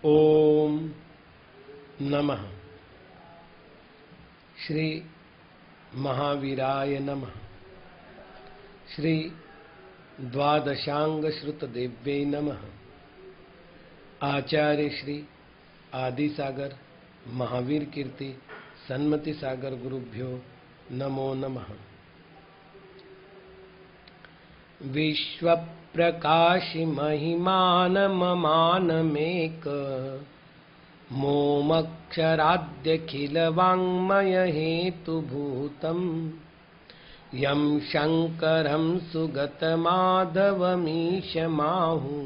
ओम नमः श्री महावीराय नमः। श्री द्वादशांग श्रुत देव्यै नमः। आचार्य श्री आदि सागर महावीर कीर्ति सन्मति सागर गुरुभ्यो नमो नमः। विश्व प्रकाशि महिमानममानमेक मोमक्षराद्यखिल वाङ्मय हेतुभूतम् यं शङ्करं सुगतमाधवमीशमाहु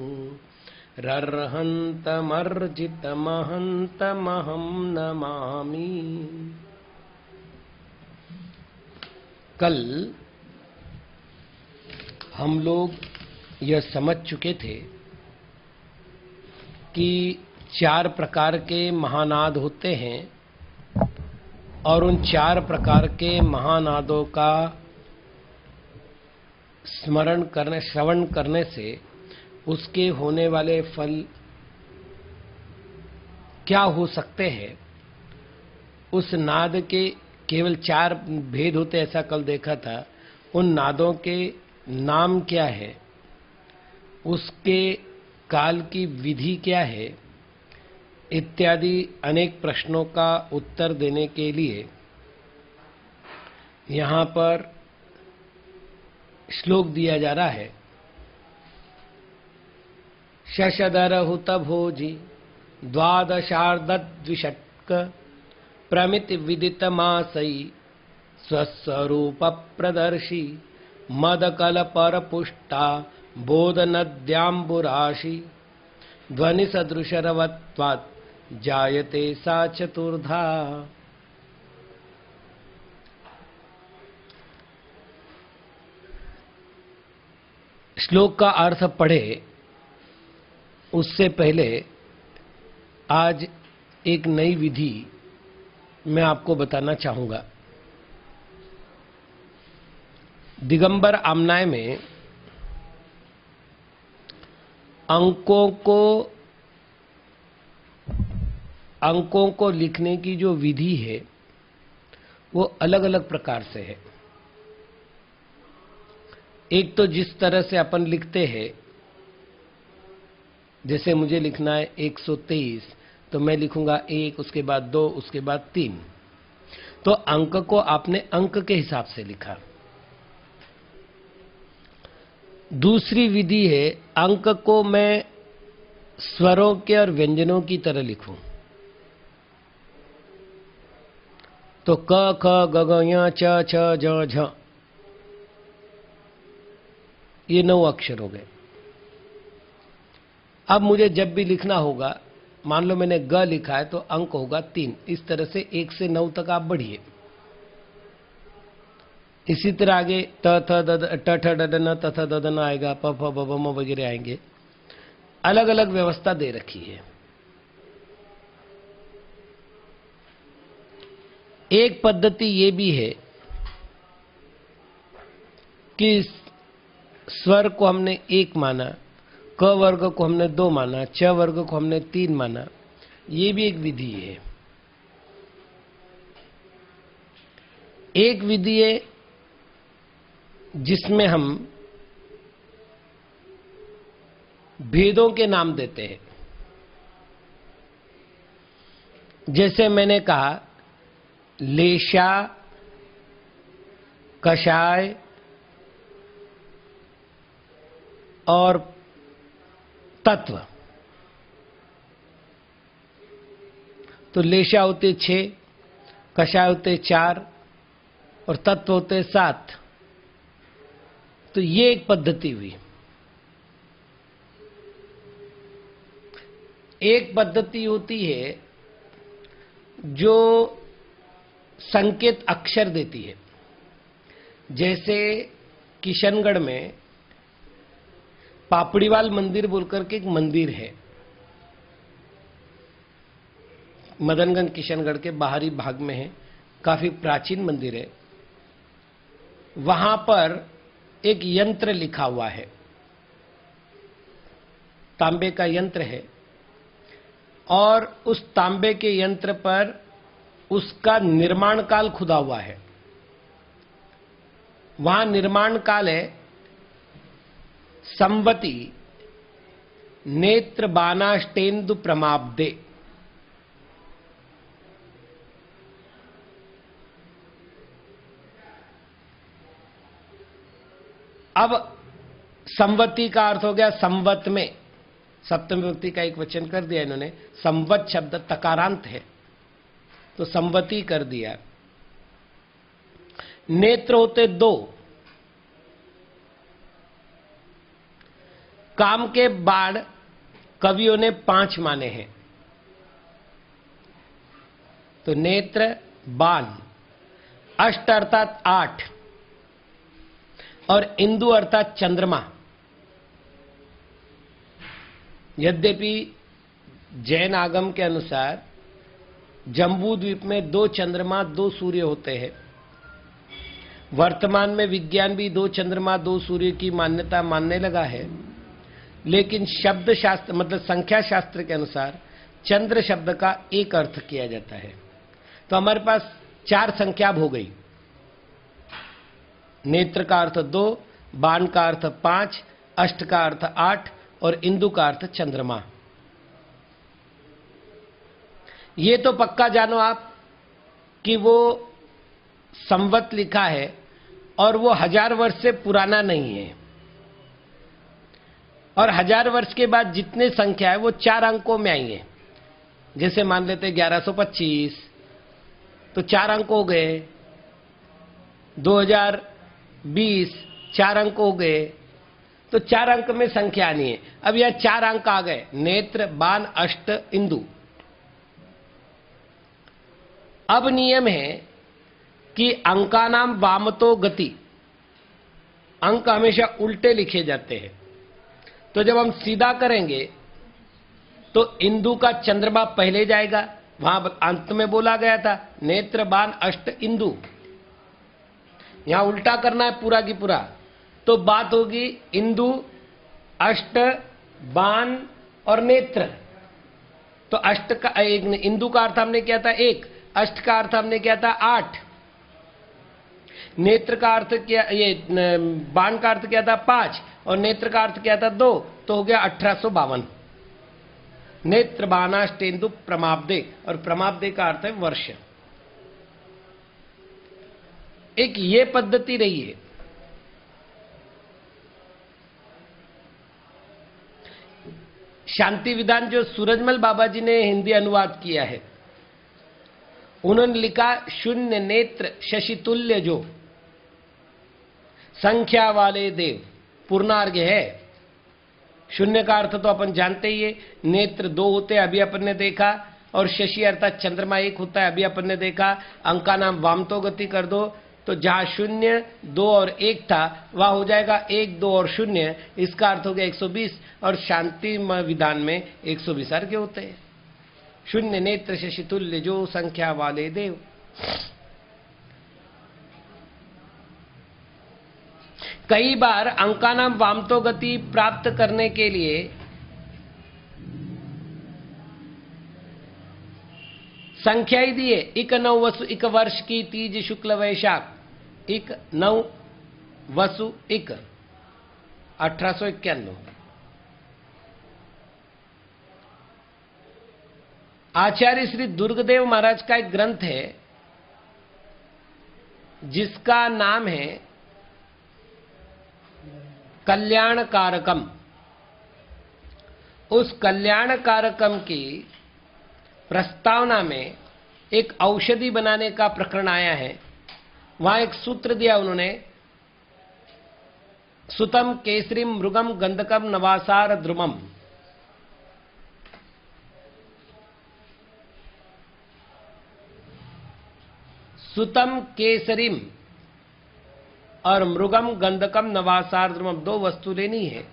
रर्हन्तमर्जितमहन्तमहं नमामि। कल हम लोग यह समझ चुके थे कि 4 प्रकार के महानाद होते हैं और उन 4 प्रकार के महानादों का श्रवण करने से उसके होने वाले फल क्या हो सकते हैं। उस नाद के केवल 4 भेद होते, ऐसा कल देखा था। उन नादों के नाम क्या है, उसके काल की विधि क्या है, इत्यादि अनेक प्रश्नों का उत्तर देने के लिए यहाँ पर श्लोक दिया जा रहा है। शशधर हुत भोजी द्वादशार्धद्विषट्क प्रमिति विदित मासई स्वस्वरूप प्रदर्शी मदकल परपुष्टा बोध नद्यांबुराशि ध्वनि सदृशरवत्वात् जायते सा चतुर्धा। श्लोक का अर्थ पढ़े उससे पहले आज एक नई विधि मैं आपको बताना चाहूंगा। दिगंबर आमनाय में अंकों को लिखने की जो विधि है वो अलग अलग प्रकार से है। एक तो जिस तरह से अपन लिखते हैं, जैसे मुझे लिखना है 123, तो मैं लिखूंगा 1, उसके बाद 2, उसके बाद 3। तो अंक को आपने अंक के हिसाब से लिखा। दूसरी विधि है अंक को मैं स्वरों के और व्यंजनों की तरह लिखूं। तो क ख ग ग ञ च छ ज झ, ये 9 अक्षर हो गए। अब मुझे जब भी लिखना होगा, मान लो मैंने ग लिखा है तो अंक होगा 3। इस तरह से 1 से 9 तक आप बढ़िए। इसी तरह आगे त थ द ट ठ ड ड न त थ द द न आएगा, प फ ब भ म वगैरह आएंगे। अलग अलग व्यवस्था दे रखी है। एक पद्धति ये भी है कि स्वर को हमने 1 माना, क वर्ग को हमने 2 माना, च वर्ग को हमने 3 माना। ये भी एक विधि है। एक विधि है जिसमें हम भेदों के नाम देते हैं। जैसे मैंने कहा लेशा, कषाय और तत्व। तो लेशा होते 6, कषाय होते 4 और तत्व होते 7। तो ये एक पद्धति हुई। एक पद्धति होती है जो संकेत अक्षर देती है। जैसे किशनगढ़ में पापड़ीवाल मंदिर बोलकर के एक मंदिर है। मदनगंज किशनगढ़ के बाहरी भाग में है, काफी प्राचीन मंदिर है। वहां पर एक यंत्र लिखा हुआ है, तांबे का यंत्र है और उस तांबे के यंत्र पर उसका निर्माण काल खुदा हुआ है। वहां निर्माण काल है संवती नेत्र बानाष्टेन्दु प्रमाब्दे। अब संवती का अर्थ हो गया संवत में, सप्तमी विभक्ति का एक वचन कर दिया इन्होंने। संवत शब्द तकारांत है तो संवती कर दिया। नेत्र होते दो, काम के बाण कवियों ने 5 माने हैं। तो नेत्र बाण, अष्ट अर्थात 8 और इंदु अर्थात चंद्रमा। यद्यपि जैन आगम के अनुसार जम्बू द्वीप में 2 चंद्रमा 2 सूर्य होते हैं। वर्तमान में विज्ञान भी 2 चंद्रमा 2 सूर्य की मान्यता मानने लगा है, लेकिन शब्द शास्त्र मतलब संख्या शास्त्र के अनुसार चंद्र शब्द का एक अर्थ किया जाता है। तो हमारे पास 4 संख्या हो गई। नेत्र का अर्थ 2, बाण का अर्थ 5, अष्ट का अर्थ 8 और इंदु का अर्थ चंद्रमा। ये तो पक्का जानो आप कि वो संवत लिखा है और वो 1000 वर्ष से पुराना नहीं है। और 1000 वर्ष के बाद जितने संख्या है वो 4 अंकों में आई है। जैसे मान लेते 1125 तो 4 अंक हो गए, 2020 4 अंक हो गए, तो 4 अंक में संख्या आनी है। अब यह 4 अंक आ गए, नेत्र बाण अष्ट इंदु। अब नियम है कि अंकानाम वामतो गति, अंक हमेशा उल्टे लिखे जाते हैं। तो जब हम सीधा करेंगे तो इंदु का चंद्रमा पहले जाएगा, वहां अंत में बोला गया था नेत्र बाण अष्ट इंदु। यहां उल्टा करना है पूरा की पूरा, तो बात होगी इंदु अष्ट बाण और नेत्र। तो अष्ट का एक, इंदु का अर्थ हमने किया था 1, अष्ट का अर्थ हमने किया था 8, नेत्र का अर्थ किया, ये बाण का अर्थ किया था 5 और नेत्र का अर्थ किया था 2, तो हो गया 1852। नेत्र बाणाष्टेन्दु प्रमाब्दे, और प्रमाब्दे का अर्थ है वर्ष। एक ये पद्धति रही है। शांति विधान जो सूरजमल बाबा जी ने हिंदी अनुवाद किया है, उन्होंने लिखा शून्य नेत्र शशि तुल्य जो संख्या वाले देव, पूर्णार्घ है। शून्य का अर्थ तो अपन जानते ही है, नेत्र 2 होते हैं अभी अपन ने देखा, और शशि अर्थात चंद्रमा 1 होता है अभी अपन ने देखा। अंका नाम वामतो गति कर दो तो जहां 0, 2 और 1 था वहां हो जाएगा 1, 2 और 0, इसका अर्थ हो गया 120। और शांति विधान में 120 अर्घ्य होते हैं। शून्य नेत्र शशि तुल्य जो संख्या वाले देव। कई बार अंकानाम वामतो गति प्राप्त करने के लिए संख्या ही दिए, इक 9 वसु इक वर्ष की तीज शुक्ल वैशाख, इक 9 वसु इक 1851। आचार्य श्री दुर्गदेव महाराज का एक ग्रंथ है जिसका नाम है कल्याण कारकम। उस कल्याण कारकम की प्रस्तावना में एक औषधि बनाने का प्रकरण आया है। वहां एक सूत्र दिया उन्होंने, सुतम केसरीम मृगम गंधकम नवासार ध्रुमम। सुतम केसरीम और मृगम गंधकम नवासार ध्रुमम 2 वस्तु लेनी है,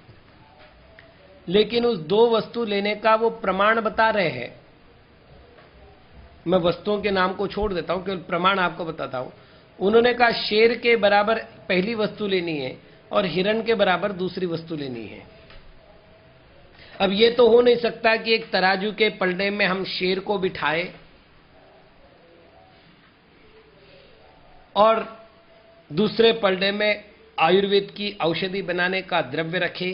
लेकिन उस 2 वस्तु लेने का वो प्रमाण बता रहे हैं। मैं वस्तुओं के नाम को छोड़ देता हूं, केवल प्रमाण आपको बताता हूं। उन्होंने कहा शेर के बराबर पहली वस्तु लेनी है और हिरण के बराबर दूसरी वस्तु लेनी है। अब ये तो हो नहीं सकता कि एक तराजू के पलड़े में हम शेर को बिठाए और दूसरे पलड़े में आयुर्वेद की औषधि बनाने का द्रव्य रखे।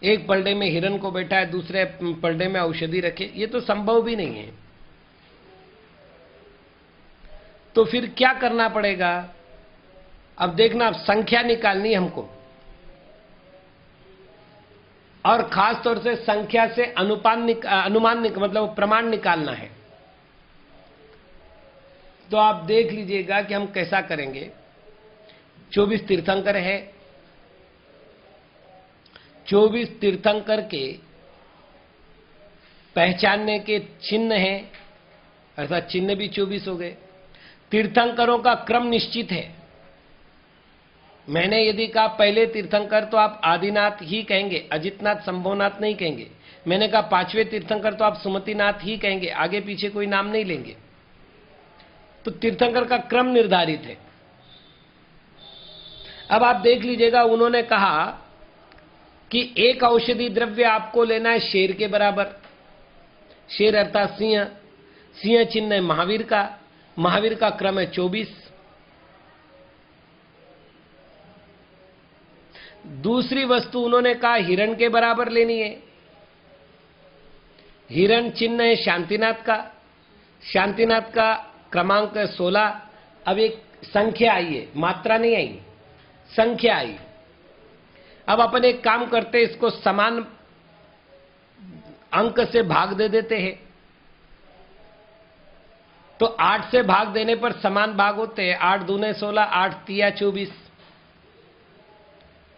एक पलड़े में हिरण को बैठा है, दूसरे पलड़े में औषधि रखे, ये तो संभव भी नहीं है। तो फिर क्या करना पड़ेगा? अब देखना, अब संख्या निकालनी हमको, और खास तौर से संख्या से अनुमान मतलब प्रमाण निकालना है। तो आप देख लीजिएगा कि हम कैसा करेंगे। 24 तीर्थंकर है, 24 तीर्थंकर के पहचानने के चिन्ह हैं, अर्थात चिन्ह भी 24 हो गए। तीर्थंकरों का क्रम निश्चित है। मैंने यदि कहा पहले तीर्थंकर तो आप आदिनाथ ही कहेंगे, अजितनाथ संभवनाथ नहीं कहेंगे। मैंने कहा 5वें तीर्थंकर तो आप सुमतिनाथ ही कहेंगे, आगे पीछे कोई नाम नहीं लेंगे। तो तीर्थंकर का क्रम निर्धारित है। अब आप देख लीजिएगा, उन्होंने कहा कि एक औषधि द्रव्य आपको लेना है शेर के बराबर। शेर अर्थात सिंह, सिंह चिन्ह है महावीर का, महावीर का क्रम है 24। दूसरी वस्तु उन्होंने कहा हिरण के बराबर लेनी है। हिरण चिन्ह है शांतिनाथ का, शांतिनाथ का क्रमांक 16। अब एक संख्या आई है, मात्रा नहीं आई, संख्या आई। अब अपन एक काम करते, इसको समान अंक से भाग दे देते हैं। तो 8 से भाग देने पर समान भाग होते हैं। 8 दूने 16, 8 तिया 24।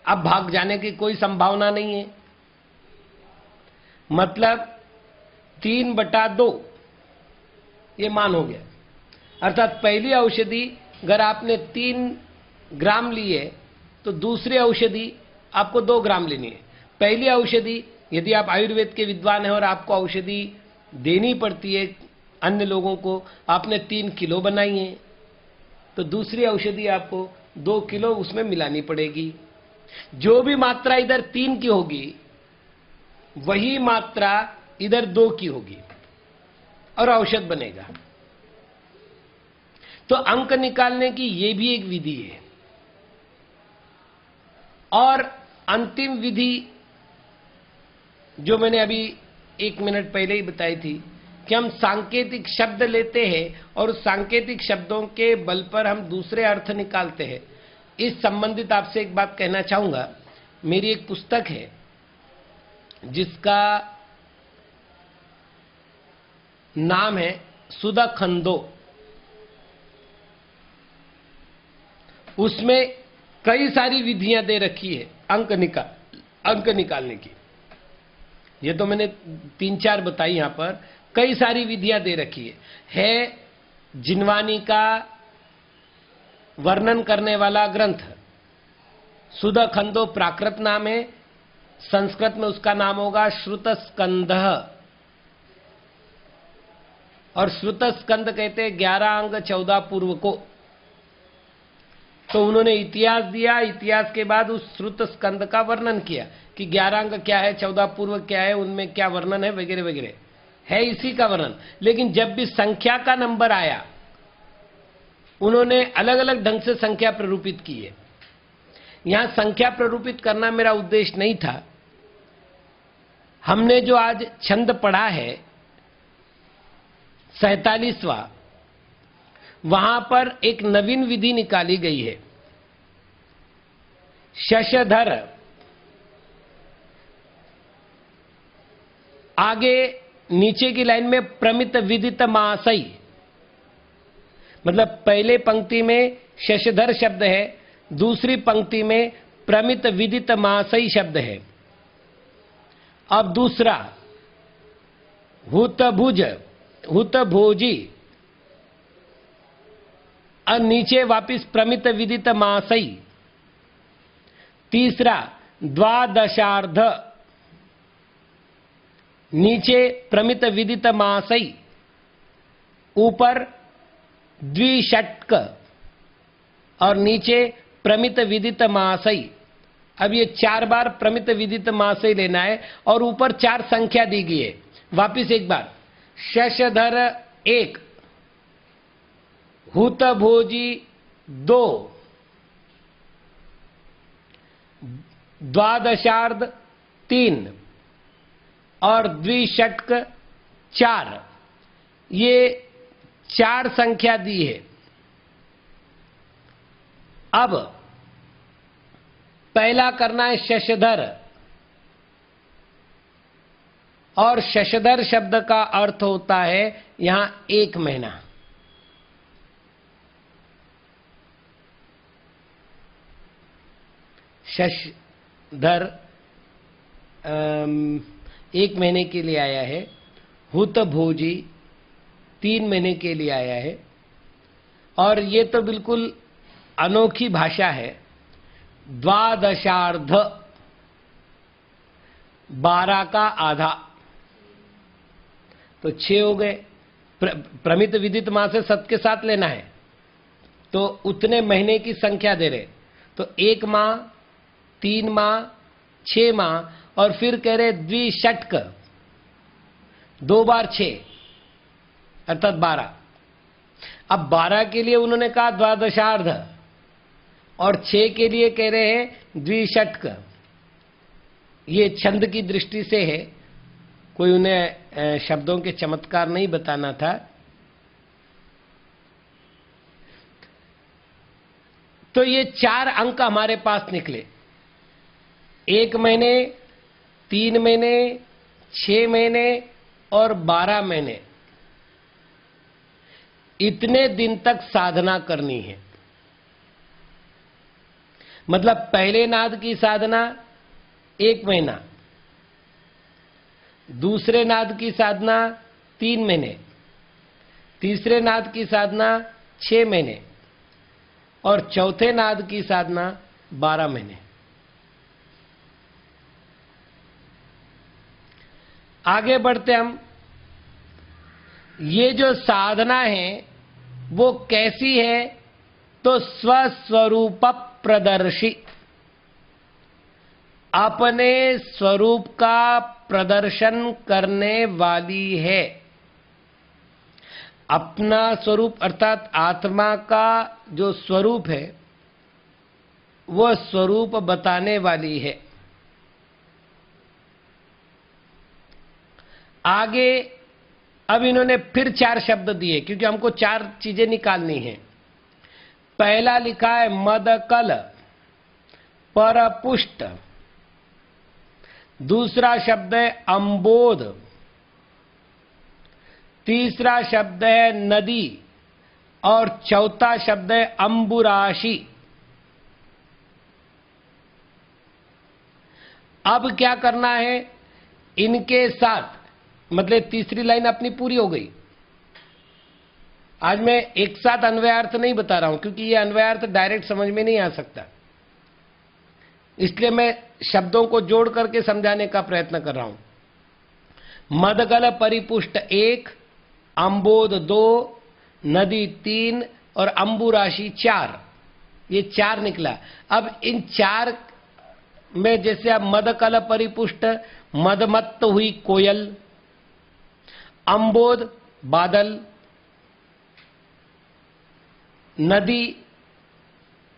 अब भाग जाने की कोई संभावना नहीं है, मतलब 3/2 ये मान हो गया। अर्थात पहली औषधि अगर आपने 3 ग्राम ली है तो दूसरी औषधि आपको 2 ग्राम लेनी है। पहली औषधि यदि आप आयुर्वेद के विद्वान हैं और आपको औषधि देनी पड़ती है अन्य लोगों को, आपने 3 किलो बनाई है, तो दूसरी औषधि आपको 2 किलो उसमें मिलानी पड़ेगी। जो भी मात्रा इधर 3 की होगी वही मात्रा इधर 2 की होगी और औषध बनेगा। तो अंक निकालने की यह भी एक विधि है। और अंतिम विधि जो मैंने अभी 1 मिनट पहले ही बताई थी कि हम सांकेतिक शब्द लेते हैं और सांकेतिक शब्दों के बल पर हम दूसरे अर्थ निकालते हैं। इस संबंधित आपसे एक बात कहना चाहूंगा। मेरी एक पुस्तक है जिसका नाम है सुदाखंदो। उसमें कई सारी विधियां दे रखी है अंक निकालने की। ये तो मैंने 3-4 बताई, यहां पर कई सारी विधियां दे रखी है। जिनवानी का वर्णन करने वाला ग्रंथ सुदाखंदो प्राकृत नाम है, संस्कृत में उसका नाम होगा श्रुतस्कंध। और श्रुतस्कंध कहते हैं 11 अंग 14 पूर्व को। तो उन्होंने इतिहास दिया, इतिहास के बाद उस श्रुतस्कंध का वर्णन किया कि 11 अंग क्या है, 14 पूर्व क्या है, उनमें क्या वर्णन है, वगैरह वगैरह है इसी का वर्णन। लेकिन जब भी संख्या का नंबर आया उन्होंने अलग अलग ढंग से संख्या प्ररूपित की है। यहां संख्या प्ररूपित करना मेरा उद्देश्य नहीं था। हमने जो आज छंद पढ़ा है 47वां, वहां पर एक नवीन विधि निकाली गई है। शशधर, आगे नीचे की लाइन में प्रमित विदित मासई, मतलब पहले पंक्ति में शशधर शब्द है, दूसरी पंक्ति में प्रमित विदित मासई शब्द है। अब दूसरा हुतभुज, हुतभोजी, और नीचे वापिस प्रमित विदित मासई। तीसरा द्वादशार्ध, नीचे प्रमित विदित मासई, ऊपर द्विषट्क और नीचे प्रमित विदित मासई। अब ये 4 बार प्रमित विदित मां से लेना है और ऊपर 4 संख्या दी गई है। वापिस एक बार, शशधर 1, हुत भोजी 2, द्वादशार्ध 3 और द्विषट्क 4, ये 4 संख्या दी है। अब पहला करना है शशधर, और शशधर शब्द का अर्थ होता है यहां 1 महीना। शशधर 1 महीने के लिए आया है, हुत भोजी 3 महीने के लिए आया है, और ये तो बिल्कुल अनोखी भाषा है। द्वादशार्ध 12 का आधा, तो 6 हो गए। प्रमित विदित माह से सत के साथ लेना है, तो उतने महीने की संख्या दे रहे। तो 1 माह, 3 माह, 6 माह, और फिर कह रहे द्विषट्क 2 बार 6 अर्थात 12। अब 12 के लिए उन्होंने कहा द्वादशार्ध, और 6 के लिए कह रहे हैं द्विषट्क। ये छंद की दृष्टि से है, कोई उन्हें शब्दों के चमत्कार नहीं बताना था। तो ये 4 अंक हमारे पास निकले, 1 महीने, 3 महीने, 6 महीने और 12 महीने। इतने दिन तक साधना करनी है। मतलब पहले नाद की साधना 1 महीना, दूसरे नाद की साधना 3 महीने, तीसरे नाद की साधना 6 महीने, और चौथे नाद की साधना 12 महीने। आगे बढ़ते हम। ये जो साधना है वो कैसी है? तो स्वस्वरूप प्रदर्शी, अपने स्वरूप का प्रदर्शन करने वाली है। अपना स्वरूप अर्थात आत्मा का जो स्वरूप है वो स्वरूप बताने वाली है। आगे अब इन्होंने फिर 4 शब्द दिए, क्योंकि हमको 4 चीजें निकालनी है। पहला लिखा है मदकल परपुष्ट, दूसरा शब्द है अंबोध, तीसरा शब्द है नदी, और चौथा शब्द है अंबुराशी। अब क्या करना है? इनके साथ, मतलब तीसरी लाइन अपनी पूरी हो गई। आज मैं एक साथ अन्वयार्थ नहीं बता रहा हूं, क्योंकि ये अन्वयार्थ डायरेक्ट समझ में नहीं आ सकता, इसलिए मैं शब्दों को जोड़ करके समझाने का प्रयत्न कर रहा हूं। मदगल परिपुष्ट 1, अंबोध 2, नदी 3 और अंबुराशि 4, ये 4 निकला। अब इन 4 में जैसे अब मदकल परिपुष्ट, मदमत्त हुई कोयल, अंबोध बादल, नदी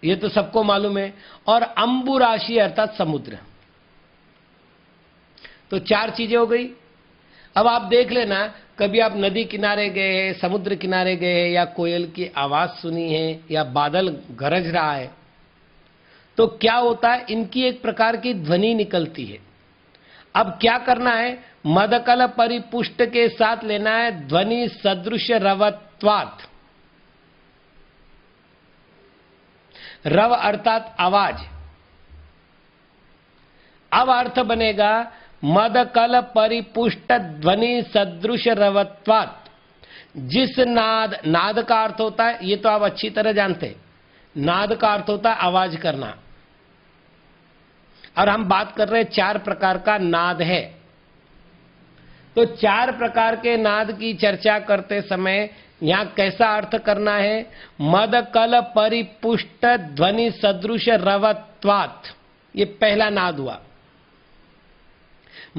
ये तो सबको मालूम है, और अंबुराशि अर्थात समुद्र। तो 4 चीजें हो गई। अब आप देख लेना, कभी आप नदी किनारे गए हैं, समुद्र किनारे गए हैं, या कोयल की आवाज सुनी है, या बादल गरज रहा है, तो क्या होता है? इनकी एक प्रकार की ध्वनि निकलती है। अब क्या करना है? मदकल परिपुष्ट के साथ लेना है ध्वनि सदृश रवत्वात्। रव अर्थात आवाज। अब अर्थ बनेगा मदकल परिपुष्ट ध्वनि सदृश रवत्वात्। जिस नाद, नाद का अर्थ होता है, ये तो आप अच्छी तरह जानते हैं, नाद का अर्थ होता है आवाज करना, और हम बात कर रहे हैं 4 प्रकार का नाद है। तो 4 प्रकार के नाद की चर्चा करते समय यहां कैसा अर्थ करना है? मदकल परिपुष्ट ध्वनि सदृश रवत्वात्। ये पहला नाद हुआ।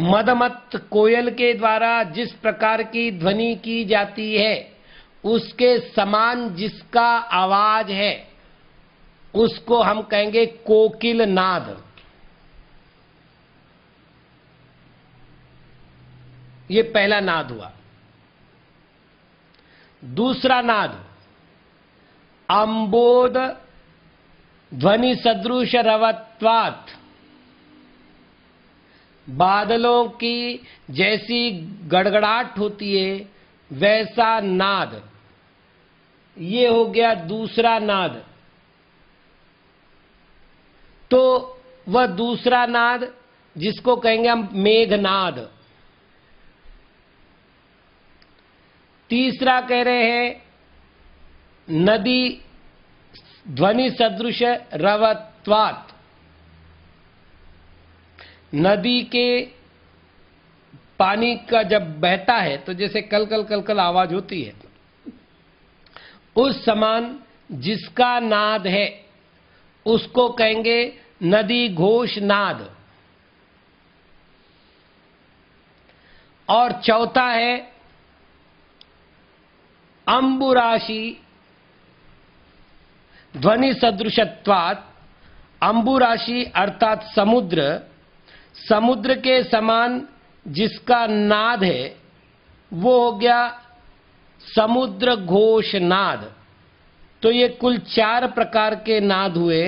मदमत कोयल के द्वारा जिस प्रकार की ध्वनि की जाती है उसके समान जिसका आवाज है उसको हम कहेंगे कोकिल नाद। ये पहला नाद हुआ। दूसरा नाद अंबोध ध्वनि सदृश रवत्वात्, बादलों की जैसी गड़गड़ाहट होती है वैसा नाद। ये हो गया दूसरा नाद। तो वह दूसरा नाद जिसको कहेंगे हम मेघनाद। तीसरा कह रहे हैं नदी ध्वनि सदृश रवत्वात्, नदी के पानी का जब बहता है तो जैसे कल कल कल कल आवाज होती है, उस समान जिसका नाद है उसको कहेंगे नदी घोष नाद। और चौथा है अंबुराशि ध्वनि सदृशत्वात्, अंबुराशि अर्थात समुद्र, समुद्र के समान जिसका नाद है वो हो गया समुद्र घोष नाद। तो ये कुल 4 प्रकार के नाद हुए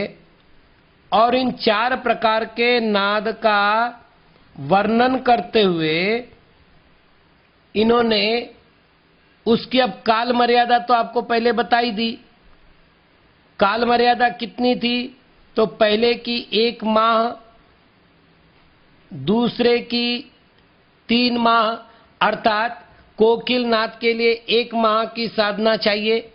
और इन 4 प्रकार के नाद का वर्णन करते हुए इन्होंने उसकी अब काल मर्यादा तो आपको पहले बताई दी। काल मर्यादा कितनी थी? तो पहले की 1 माह, दूसरे की 3 माह, अर्थात कोकिल नाद के लिए 1 माह की साधना चाहिए,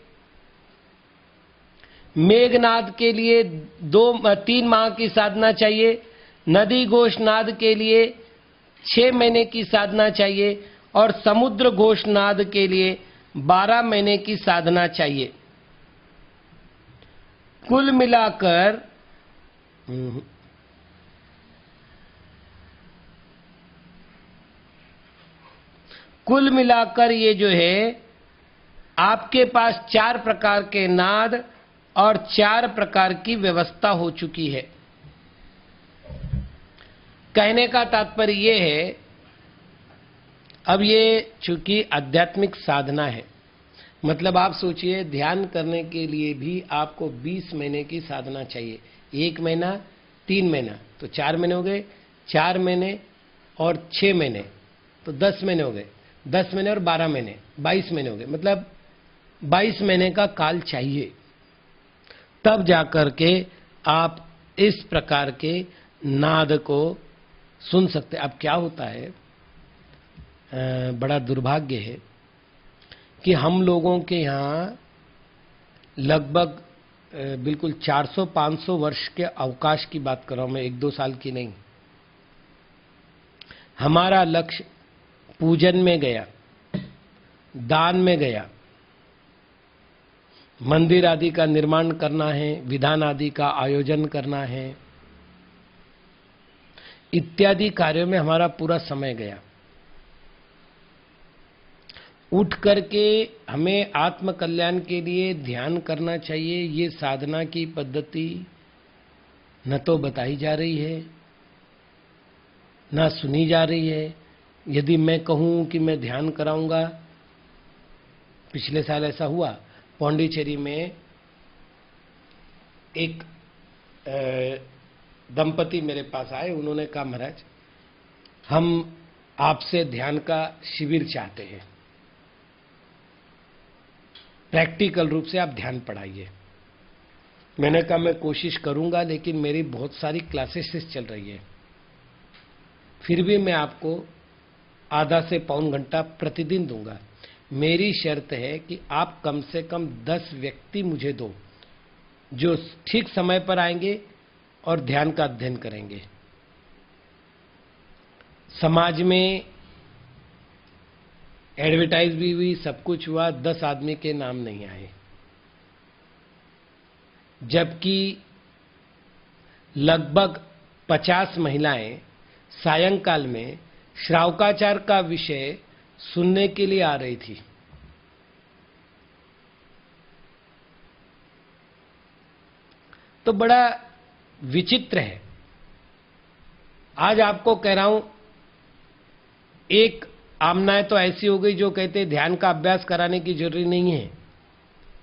मेघनाद के लिए 3 माह की साधना चाहिए, नदी घोषनाद के लिए 6 महीने की साधना चाहिए और समुद्र घोषनाद के लिए 12 महीने की साधना चाहिए। कुल मिलाकर ये जो है आपके पास 4 प्रकार के नाद और 4 प्रकार की व्यवस्था हो चुकी है। कहने का तात्पर्य ये है, अब ये चूंकि आध्यात्मिक साधना है, मतलब आप सोचिए ध्यान करने के लिए भी आपको 20 महीने की साधना चाहिए। 1 महीना, 3 महीना, तो 4 महीने हो गए, 4 महीने और 6 महीने तो 10 महीने हो गए, 10 महीने और 12 महीने 22 महीने हो गए, मतलब 22 महीने का काल चाहिए, तब जाकर के आप इस प्रकार के नाद को सुन सकते। अब क्या होता है, बड़ा दुर्भाग्य है कि हम लोगों के यहाँ लगभग बिल्कुल 400-500 वर्ष के अवकाश की बात कर रहा हूं मैं, 1-2 साल की नहीं। हमारा लक्ष्य पूजन में गया, दान में गया, मंदिर आदि का निर्माण करना है, विधान आदि का आयोजन करना है, इत्यादि कार्यों में हमारा पूरा समय गया। उठ करके हमें आत्म कल्याण के लिए ध्यान करना चाहिए, ये साधना की पद्धति न तो बताई जा रही है न सुनी जा रही है। यदि मैं कहूं कि मैं ध्यान कराऊंगा, पिछले साल ऐसा हुआ, पौंडीचेरी में एक दंपति मेरे पास आए, उन्होंने कहा महाराज हम आपसे ध्यान का शिविर चाहते हैं, प्रैक्टिकल रूप से आप ध्यान पढ़ाइए। मैंने कहा मैं कोशिश करूंगा, लेकिन मेरी बहुत सारी क्लासेस चल रही है, फिर भी मैं आपको आधा से पौन घंटा प्रतिदिन दूंगा। मेरी शर्त है कि आप कम से कम 10 व्यक्ति मुझे दो जो ठीक समय पर आएंगे और ध्यान का अध्ययन करेंगे। समाज में एडवर्टाइज भी हुई, सब कुछ हुआ, 10 आदमी के नाम नहीं आए, जबकि लगभग 50 महिलाएं सायंकाल में श्रावकाचार का विषय सुनने के लिए आ रही थी। तो बड़ा विचित्र है। आज आपको कह रहा हूं, एक आमनाएं तो ऐसी हो गई जो कहते हैं ध्यान का अभ्यास कराने की जरूरी नहीं है,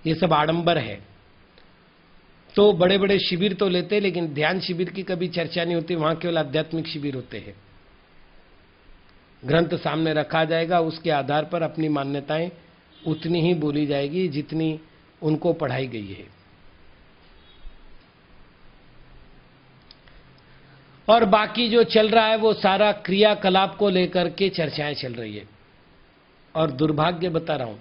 ये सब आडंबर है। तो बड़े बड़े शिविर तो लेते, लेकिन ध्यान शिविर की कभी चर्चा नहीं होती, वहां केवल आध्यात्मिक शिविर होते हैं। ग्रंथ सामने रखा जाएगा, उसके आधार पर अपनी मान्यताएं उतनी ही बोली जाएगी जितनी उनको पढ़ाई गई है। और बाकी जो चल रहा है वो सारा क्रियाकलाप को लेकर के चर्चाएं चल रही है। और दुर्भाग्य बता रहा हूं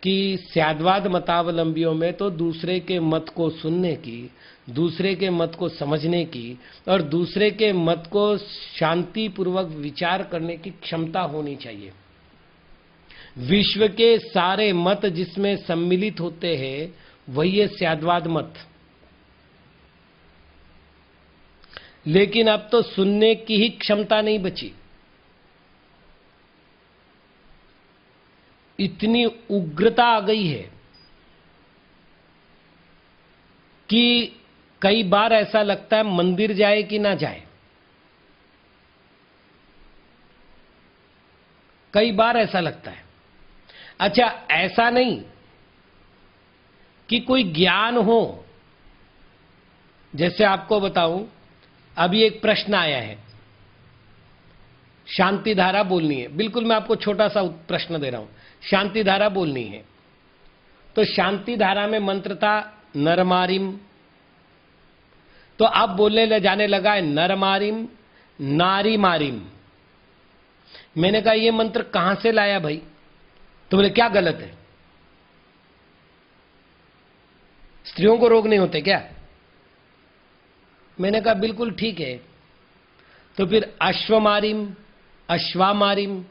कि स्याद्वाद मतावलंबियों में तो दूसरे के मत को सुनने की, दूसरे के मत को समझने की और दूसरे के मत को शांतिपूर्वक विचार करने की क्षमता होनी चाहिए। विश्व के सारे मत जिसमें सम्मिलित होते हैं वही है स्याद्वाद मत। लेकिन अब तो सुनने की ही क्षमता नहीं बची। इतनी उग्रता आ गई है कि कई बार ऐसा लगता है मंदिर जाए कि ना जाए। कई बार ऐसा लगता है। अच्छा, ऐसा नहीं कि कोई ज्ञान हो। जैसे आपको बताऊं, अभी एक प्रश्न आया है, शांति धारा बोलनी है। बिल्कुल मैं आपको छोटा सा प्रश्न दे रहा हूं, शांति धारा बोलनी है। तो शांति धारा में मंत्र था नरमारिम, तो अब बोलने ले जाने लगा है नरमारिम नारी मारिम। मैंने कहा ये मंत्र कहां से लाया भाई? तो बोले क्या गलत है, स्त्रियों को रोग नहीं होते क्या? मैंने कहा बिल्कुल ठीक है। तो फिर अश्वमारिम अश्वामारिम,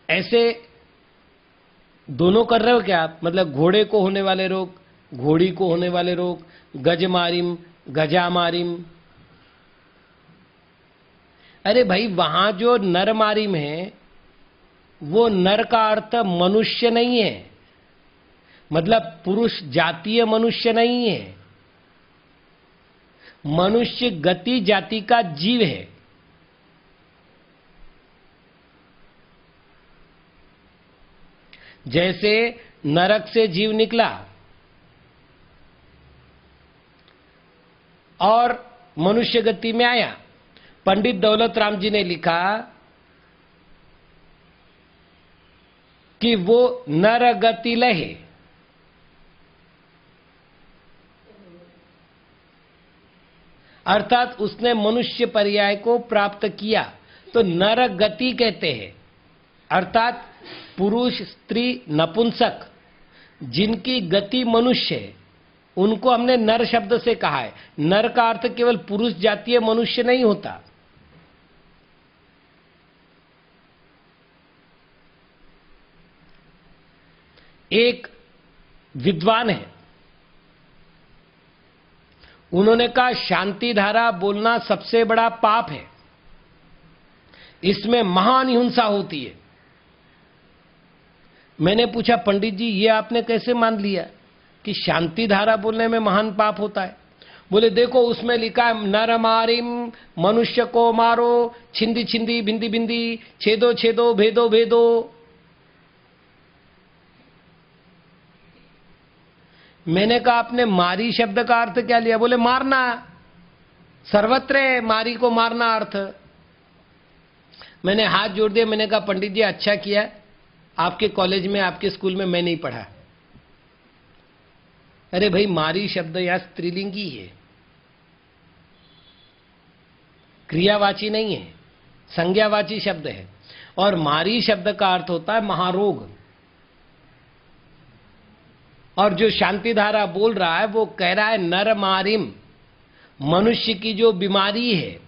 ऐसे दोनों कर रहे हो क्या आप? मतलब घोड़े को होने वाले रोग, घोड़ी को होने वाले रोग, गजमारिम गजामारिम। अरे भाई, वहां जो नरमारिम है वो नर का अर्थ मनुष्य नहीं है, मतलब पुरुष जातीय मनुष्य नहीं है, मनुष्य गति जाति का जीव है। जैसे नरक से जीव निकला और मनुष्य गति में आया। पंडित दौलत राम जी ने लिखा कि वो नर गति लहे, अर्थात उसने मनुष्य पर्याय को प्राप्त किया, तो नर गति कहते हैं। अर्थात पुरुष स्त्री नपुंसक जिनकी गति मनुष्य है उनको हमने नर शब्द से कहा है। नर का अर्थ केवल पुरुष जातीय मनुष्य नहीं होता। एक विद्वान है, उन्होंने कहा शांति धारा बोलना सबसे बड़ा पाप है, इसमें महान हिंसा होती है। मैंने पूछा पंडित जी ये आपने कैसे मान लिया कि शांति धारा बोलने में महान पाप होता है? बोले देखो उसमें लिखा है नर मारिम, मनुष्य को मारो, छिंदी छिंदी भिंदी भिंदी, छेदो छेदो भेदो भेदो। मैंने कहा आपने मारी शब्द का अर्थ क्या लिया? बोले मारना, सर्वत्र है मारी को मारना अर्थ। मैंने हाथ जोड़ दिया, मैंने कहा पंडित जी अच्छा किया, आपके कॉलेज में आपके स्कूल में मैं नहीं पढ़ा। अरे भाई, मारी शब्द या स्त्रीलिंगी है, क्रियावाची नहीं है, संज्ञावाची शब्द है। और मारी शब्द का अर्थ होता है महारोग। और जो शांति धारा बोल रहा है वो कह रहा है नर मारिम, मनुष्य की जो बीमारी है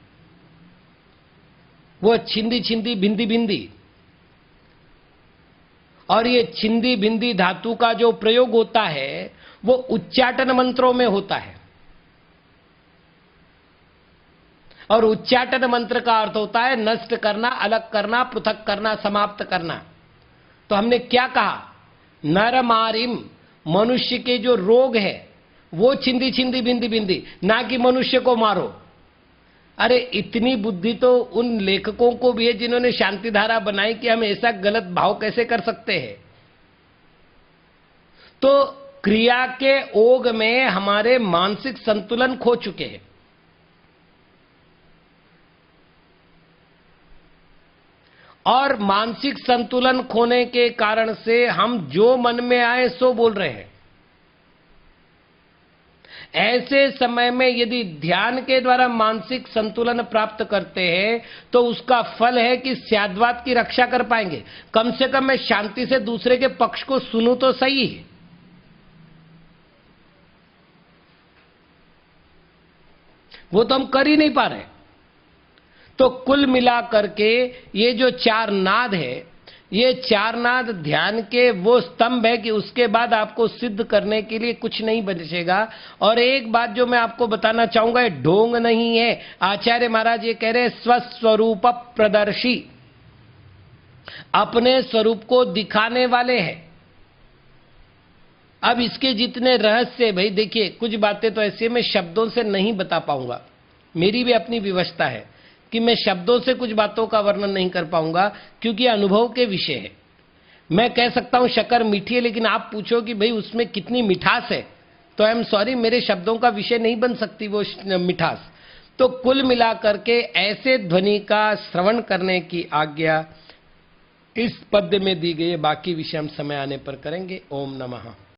वो छिंदी छिंदी भिंदी भिंदी। और ये छिंदी भिंदी धातु का जो प्रयोग होता है वो उच्चाटन मंत्रों में होता है। और उच्चाटन मंत्र का अर्थ होता है नष्ट करना, अलग करना, पृथक करना, समाप्त करना। तो हमने क्या कहा, नर मारिम, मनुष्य के जो रोग है वो छिंदी छिंदी बिंदी बिंदी, ना कि मनुष्य को मारो। अरे इतनी बुद्धि तो उन लेखकों को भी है जिन्होंने शांति धारा बनाई कि हम ऐसा गलत भाव कैसे कर सकते हैं। तो क्रिया के ओग में हमारे मानसिक संतुलन खो चुके हैं। और मानसिक संतुलन खोने के कारण से हम जो मन में आए सो बोल रहे हैं। ऐसे समय में यदि ध्यान के द्वारा मानसिक संतुलन प्राप्त करते हैं तो उसका फल है कि स्याद्वाद की रक्षा कर पाएंगे। कम से कम मैं शांति से दूसरे के पक्ष को सुनूं तो सही है। वो तो हम कर ही नहीं पा रहे। तो कुल मिलाकर के ये जो चार नाद है, ये चार नाद ध्यान के वो स्तंभ है कि उसके बाद आपको सिद्ध करने के लिए कुछ नहीं बचेगा। और एक बात जो मैं आपको बताना चाहूंगा, ये ढोंग नहीं है। आचार्य महाराज ये कह रहे हैं स्वस्वरूप प्रदर्शी, अपने स्वरूप को दिखाने वाले हैं। अब इसके जितने रहस्य, भाई देखिए कुछ बातें तो ऐसी मैं शब्दों से नहीं बता पाऊंगा, मेरी भी अपनी व्यवस्था है कि मैं शब्दों से कुछ बातों का वर्णन नहीं कर पाऊंगा, क्योंकि अनुभव के विषय है। मैं कह सकता हूं शक्कर मीठी है, लेकिन आप पूछो कि भाई उसमें कितनी मिठास है, तो आई एम सॉरी, मेरे शब्दों का विषय नहीं बन सकती वो मिठास। तो कुल मिलाकर के ऐसे ध्वनि का श्रवण करने की आज्ञा इस पद्य में दी गई है। बाकी विषय हम समय आने पर करेंगे। ओम नमः।